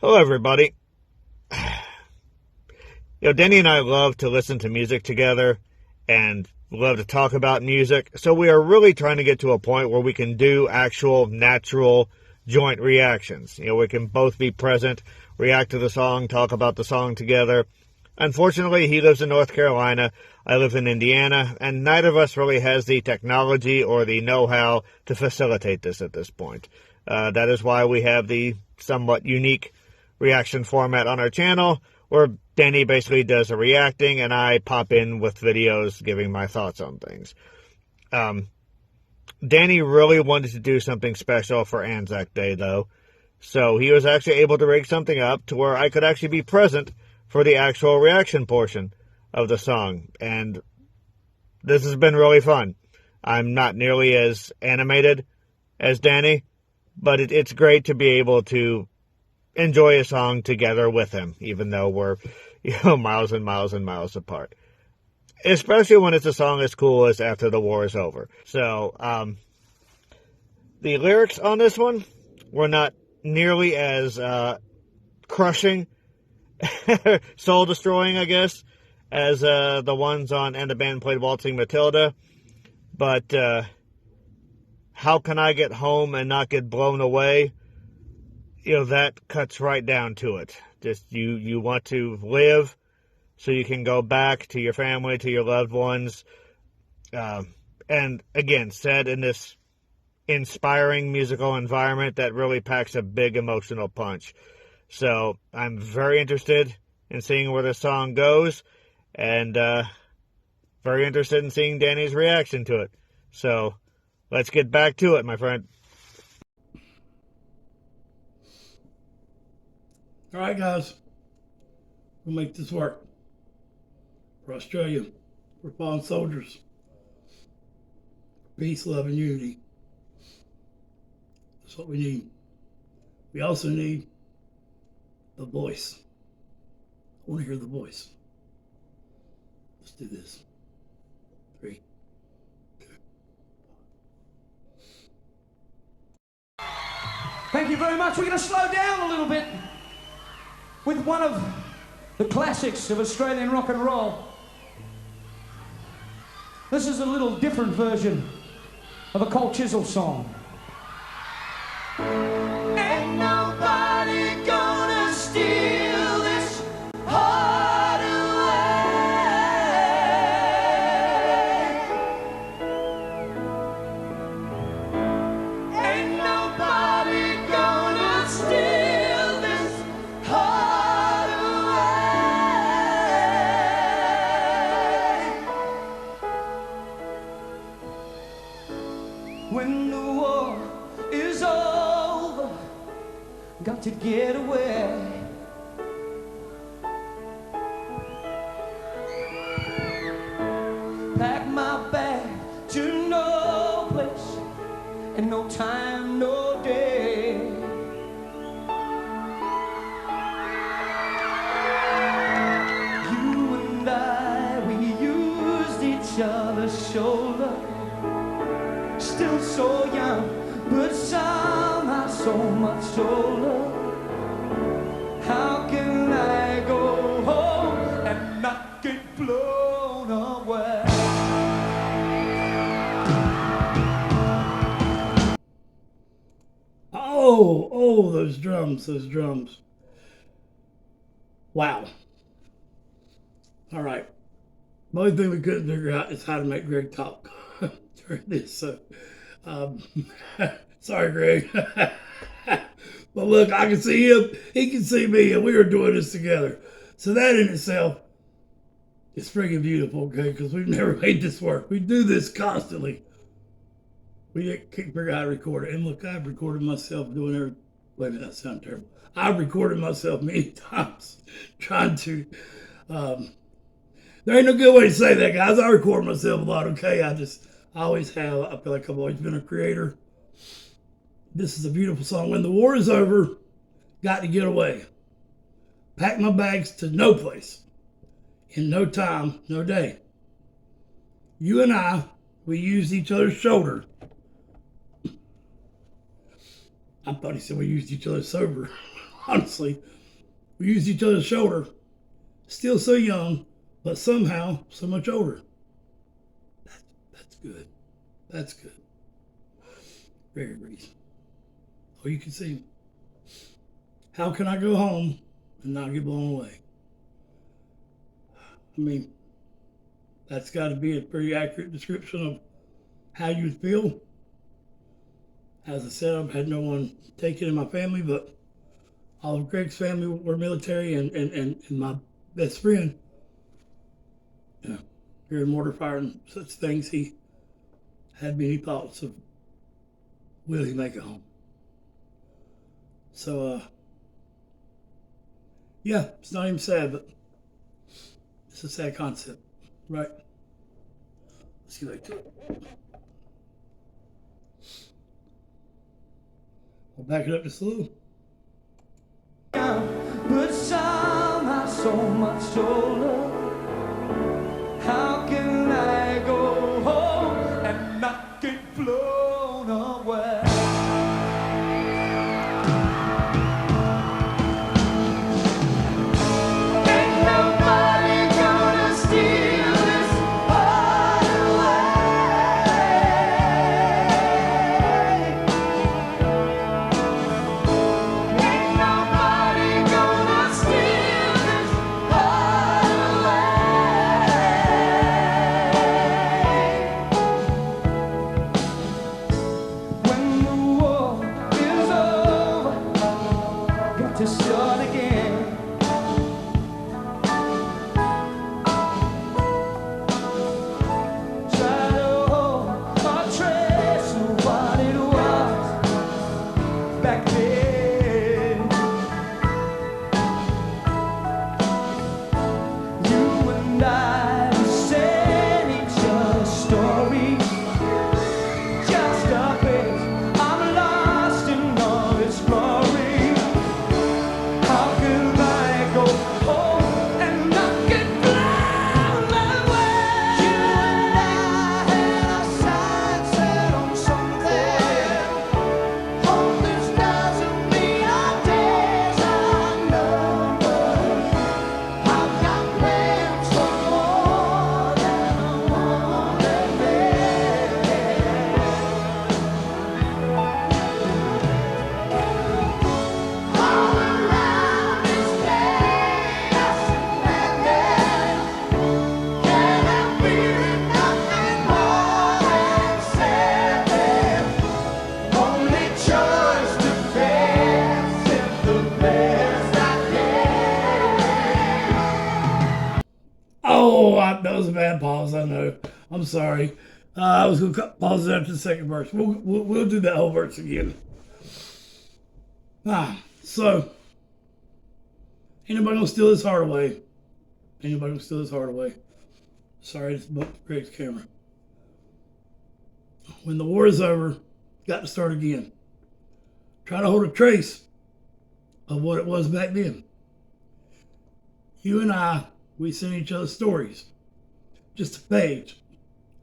Hello, everybody. Denny and I love to listen to music together and love to talk about music. So we are really trying to get to a point where we can do actual natural joint reactions. We can both be present, react to the song, talk about the song together. Unfortunately, he lives in North Carolina. I live in Indiana, and neither of us really has the technology or the know-how to facilitate this at this point. That is why we have the somewhat unique reaction format on our channel, where Danny basically does the reacting and I pop in with videos giving my thoughts on things. Danny really wanted to do something special for Anzac Day, though, so he was actually able to rig something up to where I could actually be present for the actual reaction portion of the song, and this has been really fun. I'm not nearly as animated as Danny, but it's great to be able to enjoy a song together with him, even though we're, miles and miles and miles apart. Especially when it's a song as cool as After the War is Over. So, the lyrics on this one were not nearly as crushing, soul-destroying, I guess, as the ones on And the Band Played Waltzing Matilda. But, How Can I Get Home and Not Get Blown Away? That cuts right down to it. Just you want to live so you can go back to your family, to your loved ones. And again, said in this inspiring musical environment that really packs a big emotional punch. So I'm very interested in seeing where the song goes, and very interested in seeing Danny's reaction to it. So let's get back to it, my friend. All right, guys, we'll make this work. For Australia, for fallen soldiers, peace, love, and unity. That's what we need. We also need the voice. I want to hear the voice. Let's do this. 3, 2. Thank you very much. We're going to slow down a little bit with one of the classics of Australian rock and roll. This is a little different version of a Cold Chisel song. Ain't nobody gonna steal this heart away. Ain't nobody gonna steal this heart away. When the war is over, got to get away. Pack my bag to no place, and no time, no day. You and I, we used each other's shoulder. Still so young, but somehow so much older. How can I go home and not get blown away? Oh, those drums. Wow. All right. The only thing we couldn't figure out is how to make Greg talk during this. So, sorry, Greg. But look, I can see him, he can see me, and we are doing this together. So that in itself is freaking beautiful, okay? Because we've never made this work. We do this constantly. We can't figure out how to record it. And look, I've recorded myself doing everything. Wait a minute, that sounds terrible. I've recorded myself many times trying to, there ain't no good way to say that, guys. I record myself a lot, okay? I always have. I feel like I've always been a creator. This is a beautiful song. When the war is over, got to get away. Pack my bags to no place. In no time, no day. You and I, we used each other's shoulder. I thought he said we used each other's sober. Honestly, we used each other's shoulder. Still so young, but somehow so much older. That's good. That's good. Very reasonable. Oh, you can see. How can I go home and not get blown away? I mean, that's got to be a pretty accurate description of how you would feel. As I said, I've had no one taken in my family, but all of Greg's family were military, and my best friend, here in mortar fire and such things, he had many thoughts of, will he make it home? So, yeah, it's not even sad, but it's a sad concept, right? Let's get back to it. I'll back it up just a little. But somehow so much older. How can I go home and not get blown away? Ain't nobody gonna steal this heart away. Ain't nobody gonna steal this heart away. When the war is over, got to start again. Try to hold my trace of what it was back then. You and I send each other stories. Just a page, I'm lost in all its glory. How can I go home and not get blown away? You and I had our sights set on something. Hope this doesn't mean our days are numbered. I've got plans for more than a wanted man. All around is chaos and madness. Can I feel nothing more than sadness? Only choice to face it the best I can. Oh, that was a bad pause. I know. I'm sorry. I was going to pause it after the second verse. We'll do that whole verse again. So ain't nobody gonna steal his heart away. Ain't nobody gonna steal his heart away. Sorry, it's bumped Greg's camera. When the war is over, got to start again. Try to hold a trace of what it was back then. You and I, we send each other stories. Just a page.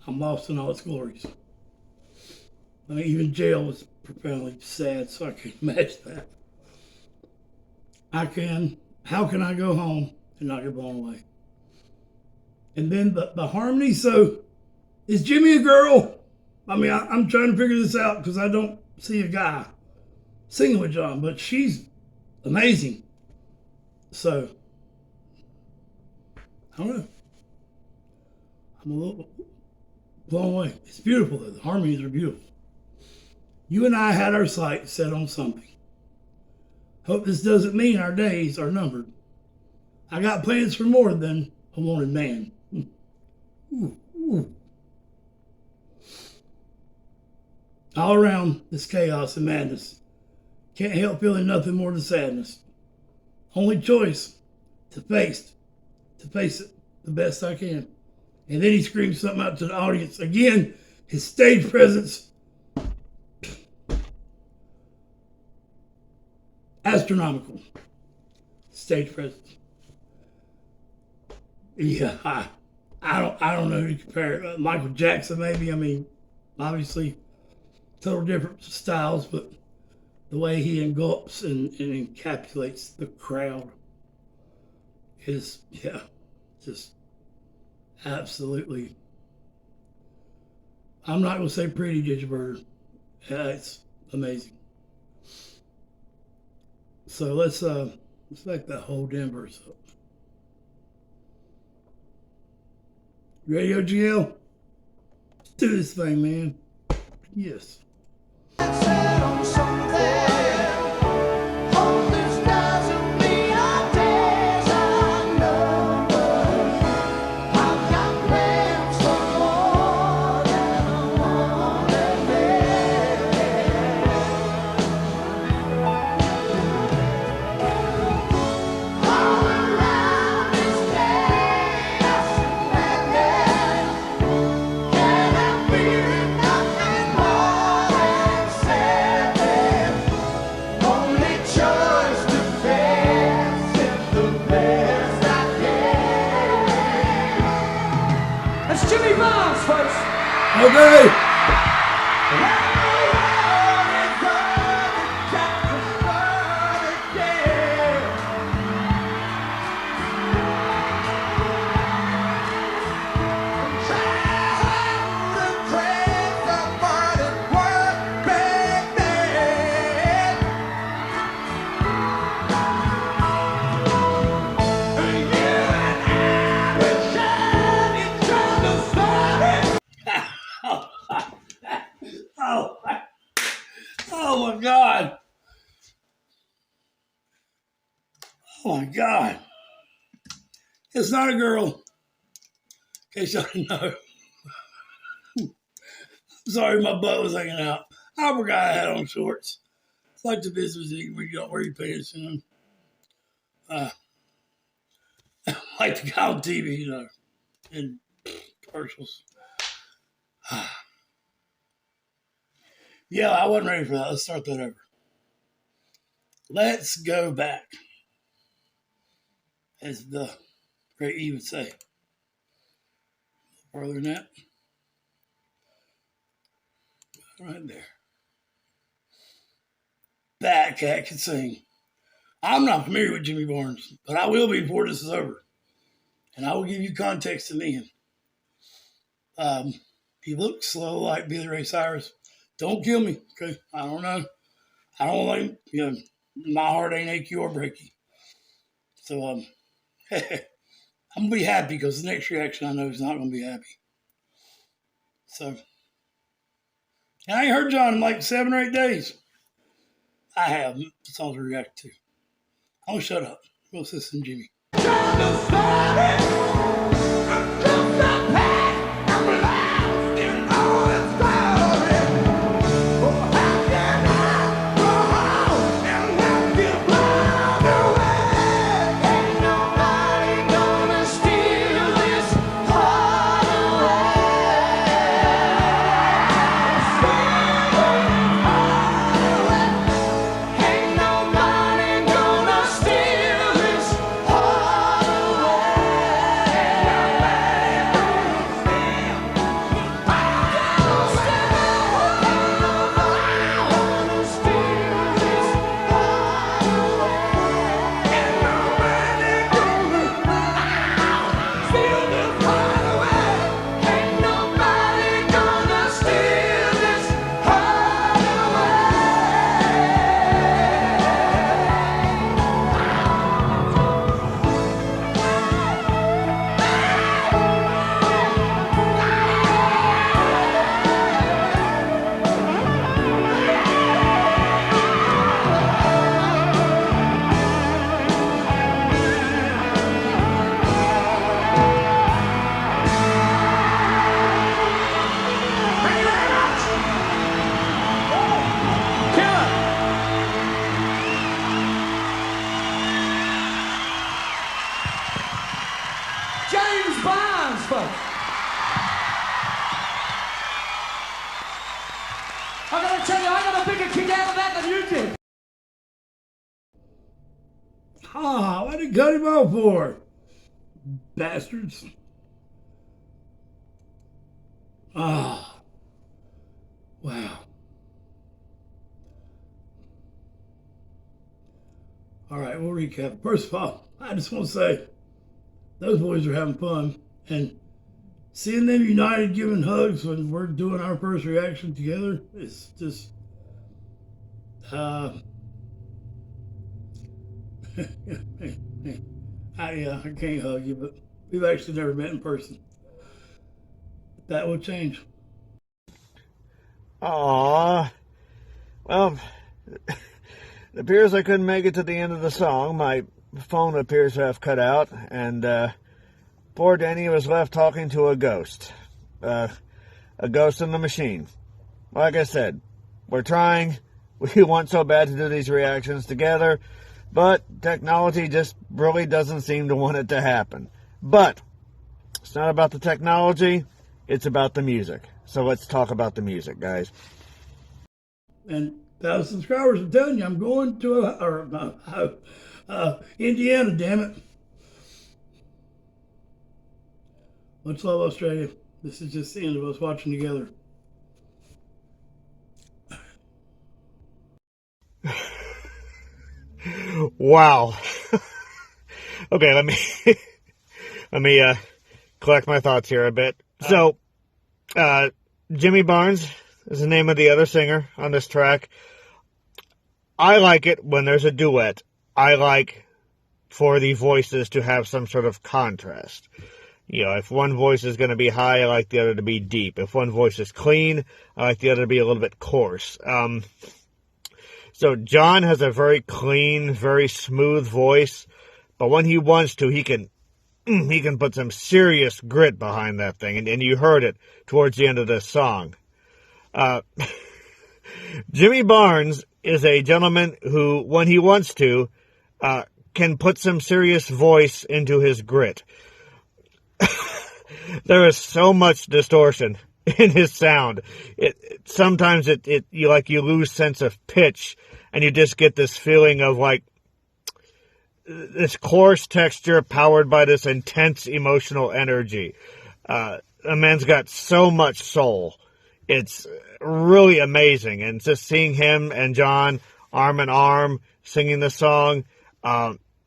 I'm lost in all its glories. I mean, even jail was profoundly sad, so I can't imagine that. How can I go home and not get blown away? And then the harmony, so is Jimmy a girl? I mean, I'm trying to figure this out because I don't see a guy singing with John, but she's amazing. So, I don't know. I'm a little blown away. It's beautiful though. The harmonies are beautiful. You and I had our sights set on something. Hope this doesn't mean our days are numbered. I got plans for more than a wanted man. Ooh, ooh. All around this chaos and madness. Can't help feeling nothing more than sadness. Only choice to face it the best I can. And then he screams something out to the audience. Again, his stage presence, astronomical. Stage presence. Yeah, I don't know who to compare. Michael Jackson, maybe. I mean, obviously, total different styles, but the way he engulfs and encapsulates the crowd is, yeah, just absolutely. I'm not going to say pretty, Ditchburger. Yeah, it's amazing. So let's back that whole Denver up. Ready, OGL? Let's do this thing, man. Yes. Okay. Oh my God. Oh my God. It's not a girl. In case y'all didn't know. Sorry, my butt was hanging out. I forgot I had on shorts. It's like the business where you don't wear your pants, you know. Like the guy on TV, you know, in commercials. Yeah, I wasn't ready for that. Let's start that over. Let's go back, as the great E would say. Further than that, right there. That cat can sing. I'm not familiar with Jimmy Barnes, but I will be before this is over. And I will give you context to me. He looks slow like Billy Ray Cyrus. Don't kill me, okay? I don't know. I don't like, you know, my heart ain't achy or breaky. So, I'm going to be happy because the next reaction I know is not going to be happy. So, and I ain't heard John in like 7 or 8 days. I have. The songs to react to. Oh, shut up. Go listen to Jimmy. I gotta tell you, I got a bigger kick out of that than you did. Ah, what did he cut him off for? Bastards. Ah. Wow. All right, we'll recap. First of all, I just want to say those boys are having fun, and seeing them united, giving hugs when we're doing our first reaction together is just. I can't hug you, but we've actually never met in person. That will change. Aww. Well, it appears I couldn't make it to the end of the song. My phone appears to have cut out, and poor Danny was left talking to a ghost. A ghost in the machine. Like I said, we're trying. We want so bad to do these reactions together, but technology just really doesn't seem to want it to happen. But it's not about the technology, it's about the music. So let's talk about the music, guys. And 1,000 subscribers, I'm telling you, I'm going to Indiana, damn it. Much love, Australia. This is just the end of us watching together. Wow. Okay, let me collect my thoughts here a bit. So, Jimmy Barnes is the name of the other singer on this track. I like it when there's a duet. I like for the voices to have some sort of contrast. You know, if one voice is going to be high, I like the other to be deep. If one voice is clean, I like the other to be a little bit coarse. So John has a very clean, very smooth voice, but when he wants to, he can put some serious grit behind that thing, and you heard it towards the end of this song. Jimmy Barnes is a gentleman who, when he wants to, can put some serious voice into his grit. There is so much distortion in his sound. Sometimes you lose sense of pitch, and you just get this feeling of like this coarse texture powered by this intense emotional energy. A man's got so much soul. It's really amazing. And just seeing him and John arm in arm singing the song,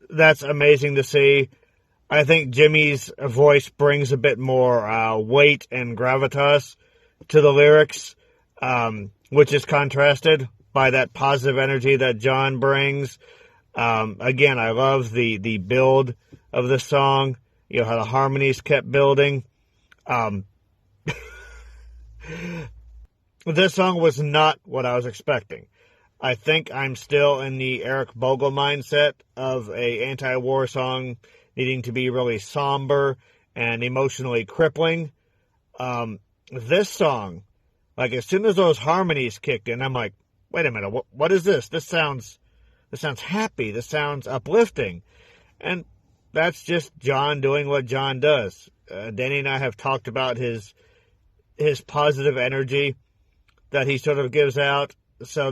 that's amazing to see. I think Jimmy's voice brings a bit more weight and gravitas to the lyrics, which is contrasted by that positive energy that John brings. Again, I love the build of the song, you know, how the harmonies kept building. This song was not what I was expecting. I think I'm still in the Eric Bogle mindset of a anti-war song needing to be really somber and emotionally crippling. This song, like as soon as those harmonies kicked in, I'm like, wait a minute, what is this? This sounds happy. This sounds uplifting. And that's just John doing what John does. Danny and I have talked about his positive energy that he sort of gives out. So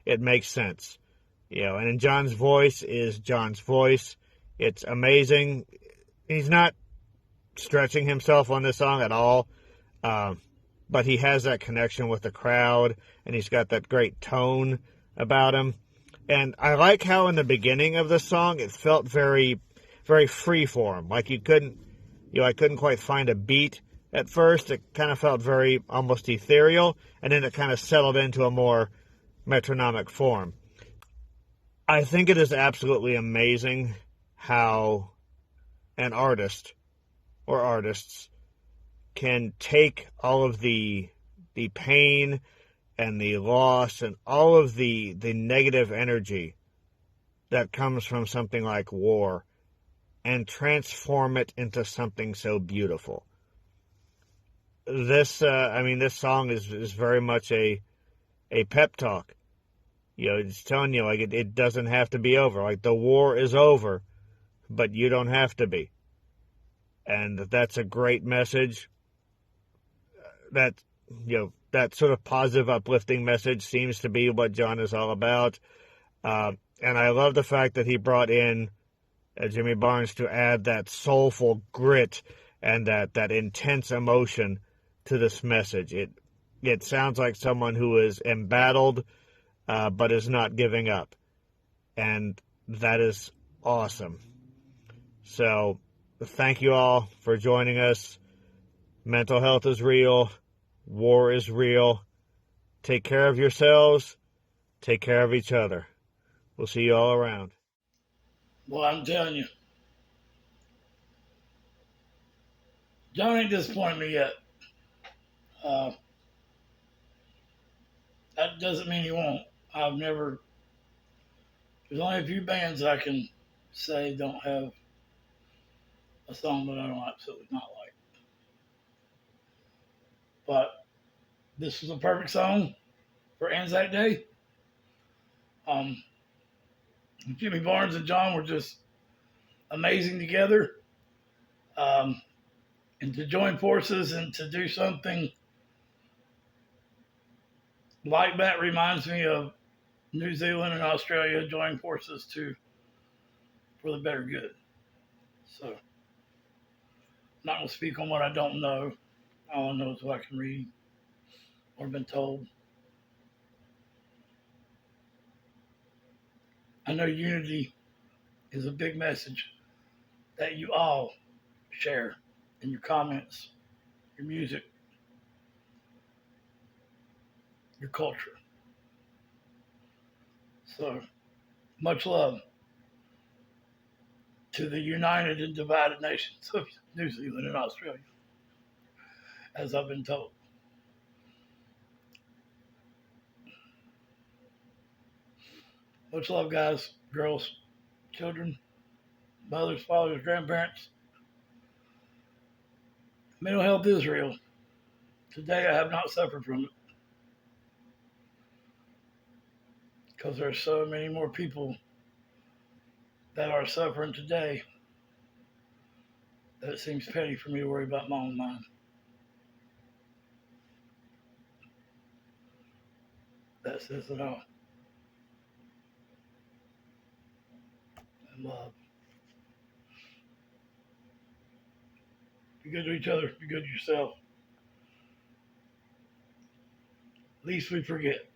it makes sense. You know, and in John's voice is John's voice. It's amazing. He's not stretching himself on this song at all. But he has that connection with the crowd, and he's got that great tone about him. And I like how in the beginning of the song, it felt very, very freeform. Like I couldn't quite find a beat at first. It kind of felt very almost ethereal, and then it kind of settled into a more metronomic form. I think it is absolutely amazing how an artist or artists can take all of the pain and the loss and all of the negative energy that comes from something like war and transform it into something so beautiful. This song is very much a pep talk. You know, it's telling you, like, it doesn't have to be over. Like, the war is over, but you don't have to be. And that's a great message. That, you know, that sort of positive, uplifting message seems to be what John is all about. And I love the fact that he brought in Jimmy Barnes to add that soulful grit and that intense emotion to this message. It sounds like someone who is embattled, but is not giving up. And that is awesome. So, thank you all for joining us. Mental health is real. War is real. Take care of yourselves. Take care of each other. We'll see you all around. Well, I'm telling you, John ain't disappointed me yet. That doesn't mean he won't. There's only a few bands I can say don't have a song that I don't absolutely not like. But this was a perfect song for Anzac Day. Jimmy Barnes and John were just amazing together. And to join forces and to do something like that reminds me of New Zealand and Australia joining forces for the better good. So I'm not going to speak on what I don't know. All I know is what I can read or been told. I know unity is a big message that you all share in your comments, your music, your culture. So much love to the united and divided nations of New Zealand and Australia, as I've been told. Much love, guys, girls, children, mothers, fathers, grandparents. Mental health is real. Today I have not suffered from it because there are so many more people that are suffering today that it seems petty for me to worry about my own mind. That says it all. And love. Be good to each other. Be good to yourself. Least we forget.